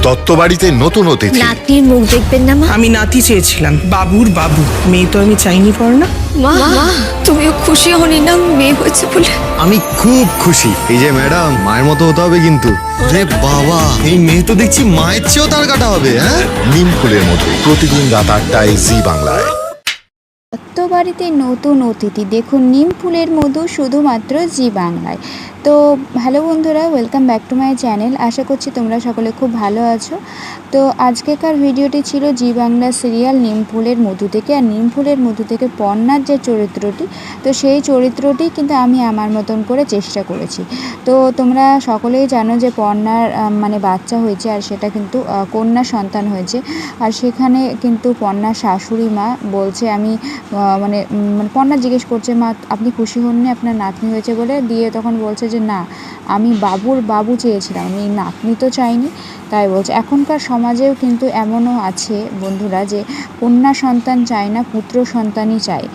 দত্ত বাড়িতে নতুন অতিথি। নাতনির মুখ দেখবেন না মা? আমি নাতি চেয়েছিলাম, বাবুর বাবু। মেয়ে তো আমি চাইনি পর না। মা তুমিও খুশি হনি না মেয়ে হয়েছে বলে? আমি খুব খুশি। এই যে ম্যাডাম, মায়ের মতো হতে হবে কিন্তু। রে বাবা, এই মেয়ে তো দেখছি মায়ের চেয়েও তার কাটা হবে। হ্যাঁ, নিম ফুলের মতো প্রতিদিন রাত 8টায় জি বাংলায়। দত্ত বাড়িতে নতুন অতিথি, দেখুন নিম ফুলের মধু শুধুমাত্র জি বাংলায়। তো হ্যালো বন্ধুরা, welcome back to my channel. আশা করছি তোমরা সকলে খুব ভালো আছো। তো আজকেকার ভিডিওটি ছিল জি বাংলা সিরিয়াল নিম ফুলের মধু থেকে। আর নিম ফুলের মধু থেকে পর্ণার যে চরিত্রটি, তো সেই চরিত্রটি কিন্তু আমি আমার মতন করে চেষ্টা করেছি। তো তোমরা সকলেই জানো যে পর্ণার মানে বাচ্চা হয়েছে, আর সেটা কিন্তু কন্যা সন্তান হয়েছে। আর সেখানে কিন্তু পর্ণার শাশুড়ি মা বলছে, আমি মানে পর্ণা জিজ্ঞেস করছে, মা আপনি খুশি হননি আপনার নাতনি হয়েছে বলে? দিয়ে তখন বলছে যে না, আমি বাবুর বাবু চেয়েছিলাম, আমি নাতনি তো চাইনি। তাই বলছে এখনকার সমাজেও কিন্তু এমনও আছে বন্ধুরা, যে কন্যা সন্তান চায় না, পুত্র সন্তানই চায়।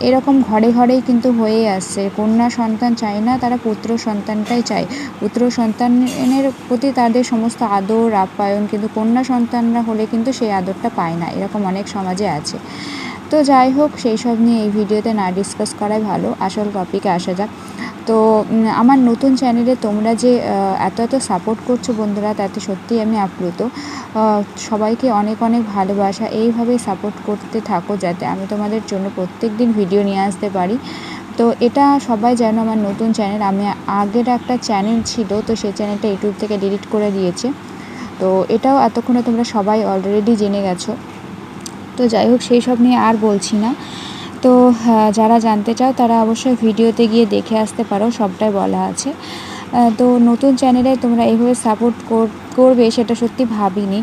এরকম ঘরে ঘরেই কিন্তু হয়ে আসছে। কন্যা সন্তান চায় না, তারা পুত্র সন্তানটাই চায়। পুত্র সন্তানের প্রতি তাদের সমস্ত আদর আপ্যায়ন, কিন্তু কন্যা সন্তানরা হলে কিন্তু সেই আদরটা পায় না। এরকম অনেক সমাজে আছে। তো যাই হোক, সেই সব নিয়ে এই ভিডিওতে না ডিসকাস করাই ভালো, আসল টপিকে আসা যাক। তো আমার নতুন চ্যানেলে তোমরা যে এত সাপোর্ট করছো বন্ধুরা, তাতে সত্যিই আমি আপ্লুত। সবাইকে অনেক অনেক ভালোবাসা। এইভাবেই সাপোর্ট করতে থাকো, যাতে আমি তোমাদের জন্য প্রত্যেক দিন ভিডিও নিয়ে আসতে পারি। তো এটা সবাই জানো, আমার নতুন চ্যানেল। আমি আগের একটা চ্যানেল ছিল, তো সেই চ্যানেলটা ইউটিউব থেকে ডিলিট করে দিয়েছে। তো এটাও এতক্ষণে তোমরা সবাই অলরেডি জেনে গেছো। তো যাই হোক, সেই সব নিয়ে আর বলছি না। তো যারা জানতে চাও তারা অবশ্যই ভিডিওতে গিয়ে দেখে আসতে পারো, সবটাই বলা আছে। তো নতুন চ্যানেলে তোমরা এইভাবে সাপোর্ট করবে সেটা সত্যি ভাবিনি।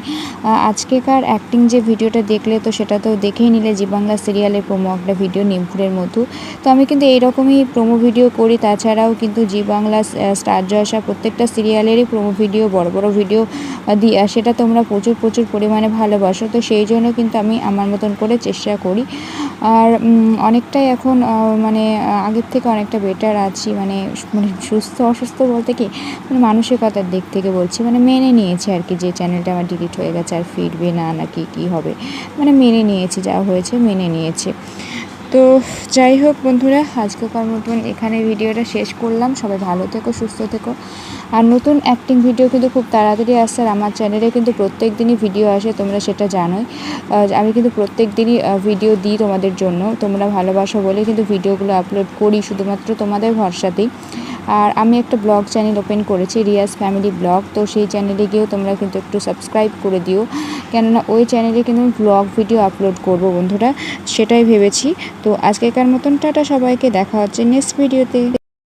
আজকেকার অ্যাক্টিং যে ভিডিওটা দেখলে, তো সেটা তো দেখেই নিলে জি বাংলা সিরিয়ালের প্রোমো একটা ভিডিও নিম ফুলের মধু। তো আমি কিন্তু এইরকমই প্রোমো ভিডিও করি। তাছাড়াও কিন্তু জি বাংলা স্টার জলসা প্রত্যেকটা সিরিয়ালেরই প্রোমো ভিডিও, বড় বড় ভিডিও দিই, আর সেটা তোমরা প্রচুর পরিমাণে ভালোবাসো। তো সেই জন্য কিন্তু আমি আমার মতন করে চেষ্টা করি। আর অনেকটাই এখন মানে আগের থেকে অনেকটা বেটার আছি। মানে সুস্থ অসুস্থ বলতে কি, মানে মানসিকতার দিক থেকে বলছি, মানে মেনে নিয়েছি আর কি, যে চ্যানেলটা আমার ডিলিট হয়ে গেছে আর ফিরবে না, নাকি কী হবে, মানে মেনে নিয়েছি, যা হয়েছে মেনে নিয়েছি। তো যাই হোক বন্ধুরা, আজকেকার মতন এখানে ভিডিওটা শেষ করলাম। সবাই ভালো থেকো, সুস্থ থেকো। আর নতুন অ্যাক্টিং ভিডিও কিন্তু খুব তাড়াতাড়ি আসছে। আর আমার চ্যানেলে কিন্তু প্রত্যেক দিনই ভিডিও আসে, তোমরা সেটা জানোই। আমি কিন্তু প্রত্যেক দিনই ভিডিও দিই তোমাদের জন্য। তোমরা ভালোবাসো বলে কিন্তু ভিডিওগুলো আপলোড করি, শুধুমাত্র তোমাদের ভরসাতেই। আর আমি একটা ব্লগ চ্যানেল ওপেন করেছি, রিয়াজ ফ্যামিলি ব্লগ। তো সেই চ্যানেলে গিয়েও তোমরা কিন্তু একটু সাবস্ক্রাইব করে দিও, কেননা ওই চ্যানেলে কিন্তু আমি ব্লগ ভিডিও আপলোড করব বন্ধুরা, সেটাই ভেবেছি। তো আজকেকার মতন টাটা সবাইকে, দেখা হচ্ছে নেক্সট ভিডিওতে।